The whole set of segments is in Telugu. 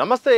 నమస్తే.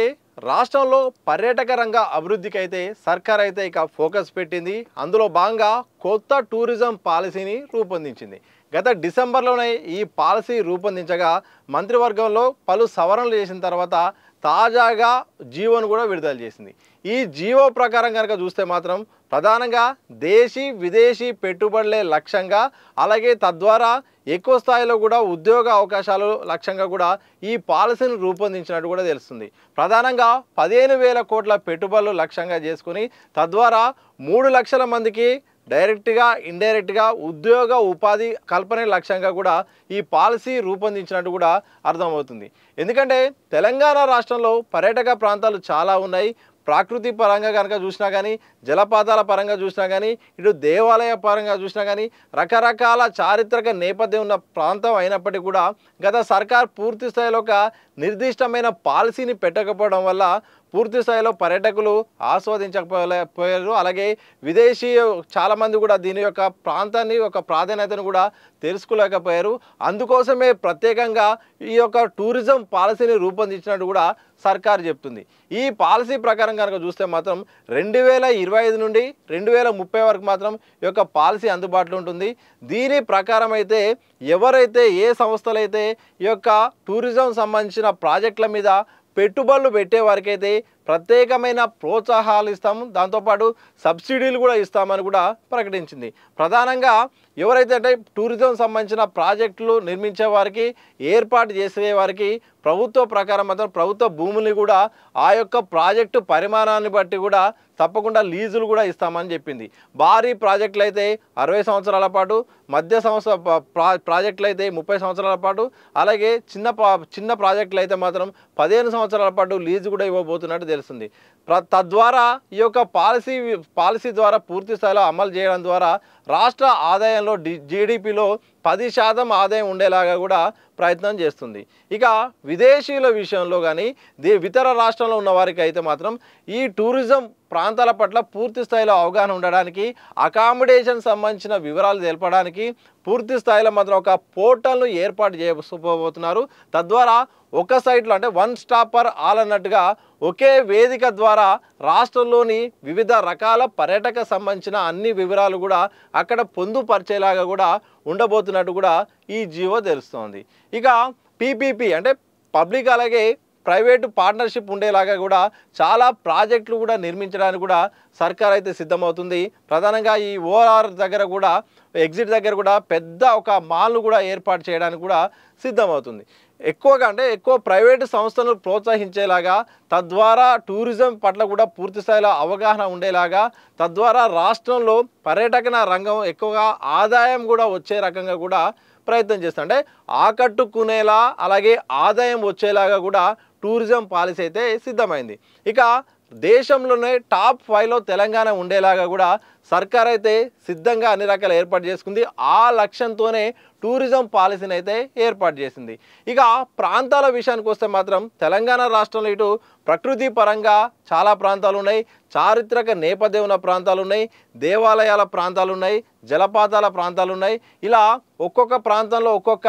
రాష్ట్రంలో పర్యాటక రంగ అభివృద్ధికి అయితే సర్కార్ అయితే ఇక ఫోకస్ పెట్టింది. అందులో భాగంగా కొత్త టూరిజం పాలసీని రూపొందించింది. గత డిసెంబర్లోనే ఈ పాలసీ రూపొందించగా మంత్రివర్గంలో పలు సవరణలు చేసిన తర్వాత తాజాగా జీవోను కూడా విడుదల చేసింది. ఈ జీవో ప్రకారం కనుక చూస్తే మాత్రం ప్రధానంగా దేశీ విదేశీ పెట్టుబడులే లక్ష్యంగా, అలాగే తద్వారా ఎక్కువ స్థాయిలో కూడా ఉద్యోగ అవకాశాలు లక్ష్యంగా కూడా ఈ పాలసీని రూపొందించినట్టు కూడా తెలుస్తుంది. ప్రధానంగా 15,000 కోట్ల పెట్టుబడులు లక్ష్యంగా చేసుకుని తద్వారా 3 లక్షల మందికి డైరెక్ట్గా ఇండైరెక్ట్గా ఉద్యోగ ఉపాధి కల్పన లక్ష్యంగా కూడా ఈ పాలసీ రూపొందించినట్టు కూడా అర్థమవుతుంది. ఎందుకంటే తెలంగాణ రాష్ట్రంలో పర్యాటక ప్రాంతాలు చాలా ఉన్నాయి. ప్రాకృతి పరంగా కనుక చూసినా కానీ, జలపాతాల పరంగా చూసినా కానీ, ఇటు దేవాలయ పరంగా చూసినా కానీ రకరకాల చారిత్రక నేపథ్యం ఉన్న ప్రాంతం అయినప్పటికీ కూడా గత సర్కార్ పూర్తి స్థాయిలో ఒక నిర్దిష్టమైన పాలసీని పెట్టకపోవడం వల్ల పూర్తి స్థాయిలో పర్యాటకులు ఆస్వాదించకపోయారు. అలాగే విదేశీ చాలామంది కూడా దీని యొక్క ప్రాంతాన్ని ఒక ప్రాధాన్యతను కూడా తెలుసుకోలేకపోయారు. అందుకోసమే ప్రత్యేకంగా ఈ యొక్క టూరిజం పాలసీని రూపొందించినట్టు కూడా సర్కార్ చెప్తుంది. ఈ పాలసీ ప్రకారం కనుక చూస్తే మాత్రం 2025 నుండి 2030 వరకు మాత్రం ఈ యొక్క పాలసీ అందుబాటులో ఉంటుంది. దీని ప్రకారం అయితే ఎవరైతే ఏ సంస్థలైతే ఈ యొక్క టూరిజం సంబంధించిన ప్రాజెక్టుల మీద పెట్టుబడులు పెట్టే వారికైతే ప్రత్యేకమైన ప్రోత్సాహాలు ఇస్తాము, దాంతోపాటు సబ్సిడీలు కూడా ఇస్తామని కూడా ప్రకటించింది. ప్రధానంగా ఎవరైతే అంటే టూరిజం సంబంధించిన ప్రాజెక్టులు నిర్మించే వారికి, ఏర్పాటు చేసే వారికి ప్రభుత్వ ప్రకారం మాత్రం ప్రభుత్వ భూముల్ని కూడా ఆ యొక్క ప్రాజెక్టు పరిమాణాన్ని బట్టి కూడా తప్పకుండా లీజులు కూడా ఇస్తామని చెప్పింది. భారీ ప్రాజెక్టులు అయితే 60 సంవత్సరాల పాటు, మధ్య ప్రాజెక్టులు అయితే 30 సంవత్సరాల పాటు, అలాగే చిన్న ప్రాజెక్టులు అయితే మాత్రం 15 సంవత్సరాల పాటు లీజు కూడా ఇవ్వబోతున్నట్టు తెలుస్తుంది. తద్వారా ఈ యొక్క పాలసీ ద్వారా పూర్తి స్థాయిలో అమలు చేయడం ద్వారా రాష్ట్ర ఆదాయంలో జీడిపిలో 10% ఆదాయం ఉండేలాగా కూడా ప్రయత్నం చేస్తుంది. ఇక విదేశీయుల విషయంలో కానీ ఇతర రాష్ట్రంలో ఉన్న వారికి అయితే మాత్రం ఈ టూరిజం ప్రాంతాల పట్ల పూర్తి స్థాయిలో అవగాహన ఉండడానికి, అకామిడేషన్ సంబంధించిన వివరాలు తెలపడానికి పూర్తి స్థాయిలో మాత్రం ఒక పోర్టల్ను ఏర్పాటు చేయబోతున్నారు. తద్వారా ఒక సైట్లో అంటే వన్ స్టాపర్ ఆల్ అన్నట్టుగా ఒకే వేదిక ద్వారా రాష్ట్రంలోని వివిధ రకాల పర్యాటక సంబంధించిన అన్ని వివరాలు కూడా అక్కడ పొందుపరిచేలాగా కూడా ఉండబోతున్నట్టు కూడా ఈ జీవో తెలుస్తోంది. ఇక పీపీపీ అంటే పబ్లిక్ అలాగే ప్రైవేటు పార్ట్నర్షిప్ ఉండేలాగా కూడా చాలా ప్రాజెక్టులు కూడా నిర్మించడానికి కూడా సర్కార్ అయితే సిద్ధమవుతుంది. ప్రధానంగా ఈ ఓఆర్ దగ్గర కూడా, ఎగ్జిట్ దగ్గర కూడా పెద్ద ఒక మాల్ను కూడా ఏర్పాటు చేయడానికి కూడా సిద్ధమవుతుంది. ఎక్కువ ప్రైవేటు సంస్థలను ప్రోత్సహించేలాగా, తద్వారా టూరిజం పట్ల కూడా పూర్తి స్థాయిలో అవగాహన ఉండేలాగా, తద్వారా రాష్ట్రంలో పర్యాటక రంగం ఎక్కువగా ఆదాయం కూడా వచ్చే రకంగా కూడా ప్రయత్నం చేస్తాం. అంటే ఆకట్టుకునేలా అలాగే ఆదాయం వచ్చేలాగా కూడా టూరిజం పాలసీ అయితే సిద్ధమైంది. ఇక దేశంలోనే టాప్ 5లో తెలంగాణ ఉండేలాగా కూడా సర్కార్ అయితే సిద్ధంగా అన్ని రకాల ఏర్పాటు చేసుకుంది. ఆ లక్ష్యంతోనే టూరిజం పాలసీని అయితే ఏర్పాటు చేసింది. ఇక ప్రాంతాల విషయానికి వస్తే మాత్రం తెలంగాణ రాష్ట్రంలో ఇటు ప్రకృతి పరంగా చాలా ప్రాంతాలు ఉన్నాయి, చారిత్రక నేపథ్యం ఉన్న ప్రాంతాలు ఉన్నాయి, దేవాలయాల ప్రాంతాలు ఉన్నాయి, జలపాతాల ప్రాంతాలు ఉన్నాయి. ఇలా ఒక్కొక్క ప్రాంతంలో ఒక్కొక్క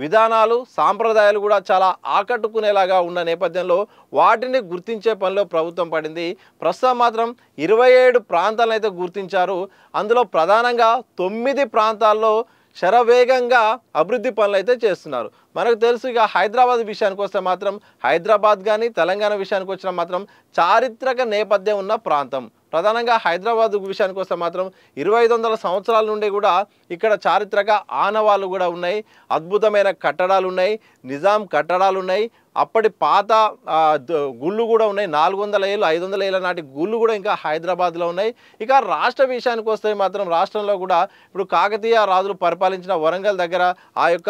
విధానాలు, సాంప్రదాయాలు కూడా చాలా ఆకట్టుకునేలాగా ఉన్న నేపథ్యంలో వాటిని గుర్తించే పనిలో ప్రభుత్వం పడింది. ప్రస్తుతం మాత్రం 27 ప్రాంతాలను అయితే గుర్తించారు. అందులో ప్రధానంగా 9 ప్రాంతాల్లో శరవేగంగా అభివృద్ధి పనులు అయితే చేస్తున్నారు. మనకు తెలుసు. ఇక హైదరాబాద్ విషయానికి వస్తే మాత్రం హైదరాబాద్ కానీ తెలంగాణ విషయానికి వచ్చిన మాత్రం చారిత్రక నేపథ్యం ఉన్న ప్రాంతం. ప్రధానంగా హైదరాబాద్ విషయానికి వస్తే మాత్రం 2500 సంవత్సరాల నుండి కూడా ఇక్కడ చారిత్రక ఆనవాళ్ళు కూడా ఉన్నాయి, అద్భుతమైన కట్టడాలు ఉన్నాయి, నిజాం కట్టడాలు ఉన్నాయి, అప్పటి పాత గుళ్ళు కూడా ఉన్నాయి. 400 ఏళ్ళు 500 ఏళ్ళ నాటి గుళ్ళు కూడా ఇంకా హైదరాబాద్లో ఉన్నాయి. ఇక రాష్ట్ర విషయానికి వస్తే మాత్రం రాష్ట్రంలో కూడా ఇప్పుడు కాకతీయ రాజులు పరిపాలించిన వరంగల్ దగ్గర ఆ యొక్క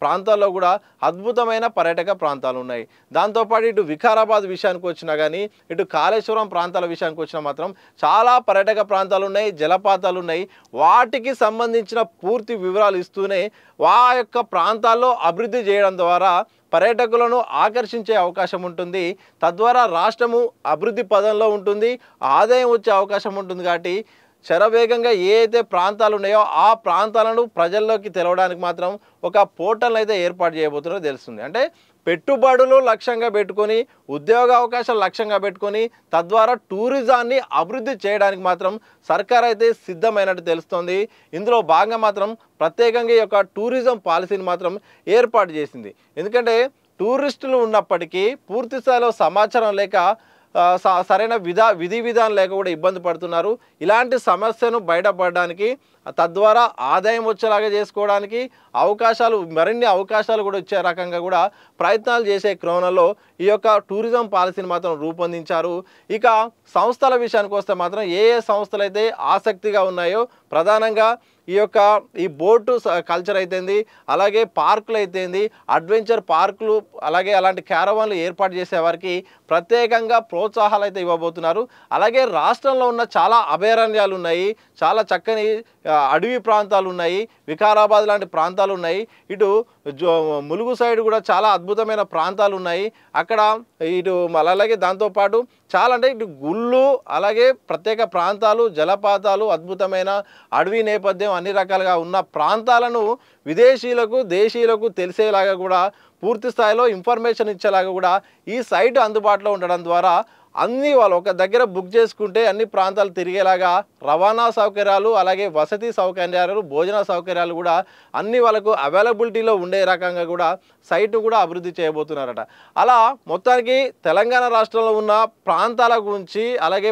ప్రాంతాల్లో కూడా అద్భుతమైన పర్యాటక ప్రాంతాలు ఉన్నాయి. దాంతోపాటు ఇటు వికారాబాద్ విషయానికి వచ్చినా కానీ, ఇటు కాళేశ్వరం ప్రాంతాల విషయానికి వచ్చినా మాత్రం చాలా పర్యాటక ప్రాంతాలు ఉన్నాయి, జలపాతాలు ఉన్నాయి. వాటికి సంబంధించిన పూర్తి వివరాలు ఇస్తూనే ఆ యొక్క ప్రాంతాల్లో అభివృద్ధి చేయడం ద్వారా పర్యాటకులను ఆకర్షించే అవకాశం ఉంటుంది. తద్వారా రాష్ట్రము అభివృద్ధి పదంలో ఉంటుంది, ఆదాయం వచ్చే అవకాశం ఉంటుంది. కాబట్టి శరవేగంగా ఏ అయితే ప్రాంతాలు ఉన్నాయో ఆ ప్రాంతాలను ప్రజల్లోకి తెలవడానికి మాత్రం ఒక పోర్టల్ అయితే ఏర్పాటు చేయబోతున్నారో తెలుస్తుంది. అంటే పెట్టుబడులు లక్ష్యంగా పెట్టుకొని ఉద్యోగ అవకాశాలు లక్ష్యంగా పెట్టుకొని తద్వారా టూరిజాన్ని అభివృద్ధి చేయడానికి మాత్రం సర్కార్ అయితే సిద్ధమైనట్టు తెలుస్తోంది. ఇందులో భాగంగా మాత్రం ప్రత్యేకంగా ఈ యొక్క టూరిజం పాలసీని మాత్రం ఏర్పాటు చేసింది. ఎందుకంటే టూరిస్టులు ఉన్నప్పటికీ పూర్తి స్థాయిలో సమాచారం లేక సరైన విధి విధానం లేక కూడా ఇబ్బంది పడుతున్నారు. ఇలాంటి సమస్యను బయటపడడానికి తద్వారా ఆదాయం వచ్చేలాగా చేసుకోవడానికి మరిన్ని అవకాశాలు కూడా వచ్చే రకంగా కూడా ప్రయత్నాలు చేసే క్రమంలో ఈ యొక్క టూరిజం పాలసీని మాత్రం రూపొందించారు. ఇక సంస్థల విషయానికి వస్తే మాత్రం ఏ సంస్థలు అయితే ఆసక్తిగా ఉన్నాయో ప్రధానంగా ఈ బోటు కల్చర్ అయితేంది, అలాగే పార్కులు అయితేంది, అడ్వెంచర్ పార్కులు, అలాగే అలాంటి క్యారవాన్లు ఏర్పాటు చేసే వారికి ప్రత్యేకంగా ప్రోత్సాహాలు అయితే ఇవ్వబోతున్నారు. అలాగే రాష్ట్రంలో ఉన్న చాలా అభయారణ్యాలు ఉన్నాయి, చాలా చక్కని అడవి ప్రాంతాలు ఉన్నాయి, వికారాబాద్ లాంటి ప్రాంతాలు ఉన్నాయి, ఇటు ములుగు సైడ్ కూడా చాలా అద్భుతమైన ప్రాంతాలు ఉన్నాయి. అక్కడ అలాగే దాంతోపాటు చాలా అంటే ఇటు గుళ్ళు, అలాగే ప్రత్యేక ప్రాంతాలు, జలపాతాలు, అద్భుతమైన అడవి నేపథ్యం అన్ని రకాలుగా ఉన్న ప్రాంతాలను విదేశీయులకు దేశీయులకు తెలిసేలాగా కూడా పూర్తి స్థాయిలో ఇన్ఫర్మేషన్ ఇచ్చేలాగా కూడా ఈ సైట్ అందుబాటులో ఉండడం ద్వారా అన్నీ వాళ్ళు ఒక దగ్గర బుక్ చేసుకుంటే అన్ని ప్రాంతాలు తిరిగేలాగా రవాణా సౌకర్యాలు, అలాగే వసతి సౌకర్యాలు, భోజన సౌకర్యాలు కూడా అన్నీ వాళ్ళకు అవైలబిలిటీలో ఉండే రకంగా కూడా సైట్ కూడా అభివృద్ధి చేయబోతున్నారట. అలా మొత్తానికి తెలంగాణ రాష్ట్రంలో ఉన్న ప్రాంతాల గురించి అలాగే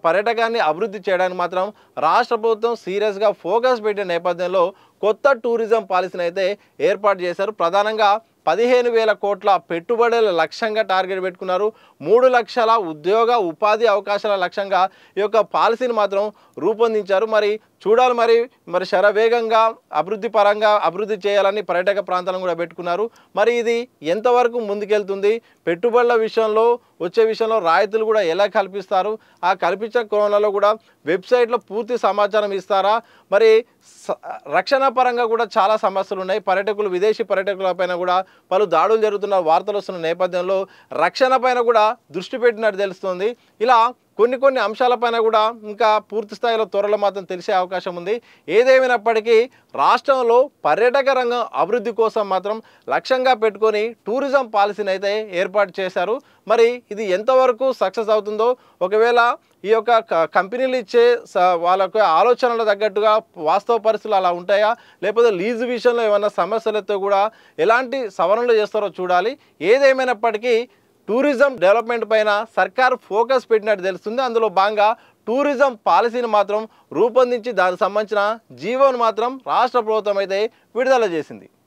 పర్యాటకాన్ని అభివృద్ధి చేయడానికి మాత్రం రాష్ట్ర ప్రభుత్వం సీరియస్గా ఫోకస్ పెట్టిన నేపథ్యంలో కొత్త టూరిజం పాలసీని అయితే ఏర్పాటు చేశారు. ప్రధానంగా 15,000 కోట్ల పెట్టుబడుల లక్ష్యంగా టార్గెట్ పెట్టుకున్నారు. 3 లక్షల ఉపాధి అవకాశాల లక్ష్యంగా ఈ యొక్క పాలసీని మాత్రం రూపొందించారు. మరి చూడాలి మరి శరవేగంగా అభివృద్ధి చేయాలని పర్యాటక ప్రాంతాలను కూడా పెట్టుకున్నారు. మరి ఇది ఎంతవరకు ముందుకెళ్తుంది, పెట్టుబడుల విషయంలో రాయితీలు కూడా ఎలా కల్పిస్తారు, ఆ కల్పించే క్రమంలో కూడా వెబ్సైట్లో పూర్తి సమాచారం ఇస్తారా, మరి రక్షణ పరంగా కూడా చాలా సమస్యలు ఉన్నాయి. విదేశీ పర్యాటకుల పైన కూడా పలు దాడులు జరుగుతున్న వార్తలు వస్తున్న నేపథ్యంలో రక్షణ పైన కూడా దృష్టి పెట్టినట్టు తెలుస్తుంది. ఇలా కొన్ని అంశాలపైన కూడా ఇంకా పూర్తి స్థాయిలో త్వరలో మాత్రం తెలిసే అవకాశం ఉంది. ఏదేమైనప్పటికీ రాష్ట్రంలో పర్యాటక రంగం అభివృద్ధి కోసం మాత్రం లక్ష్యంగా పెట్టుకొని టూరిజం పాలసీని అయితే ఏర్పాటు చేశారు. మరి ఇది ఎంతవరకు సక్సెస్ అవుతుందో, ఒకవేళ ఈ యొక్క కంపెనీలు ఇచ్చే వాళ్ళకు ఆలోచనల తగ్గట్టుగా వాస్తవ పరిస్థితులు అలా ఉంటాయా, లేకపోతే లీజు విషయంలో ఏమైనా సమస్యలతో కూడా ఎలాంటి సవరణలు చేస్తారో చూడాలి. ఏదేమైనప్పటికీ టూరిజం డెవలప్మెంట్ పైన సర్కార్ ఫోకస్ పెట్టినట్టు తెలుస్తుంది. అందులో భాగంగా టూరిజం పాలసీని మాత్రం రూపొందించి దానికి సంబంధించిన జీవోను మాత్రం రాష్ట్ర ప్రభుత్వం అయితే విడుదల చేసింది.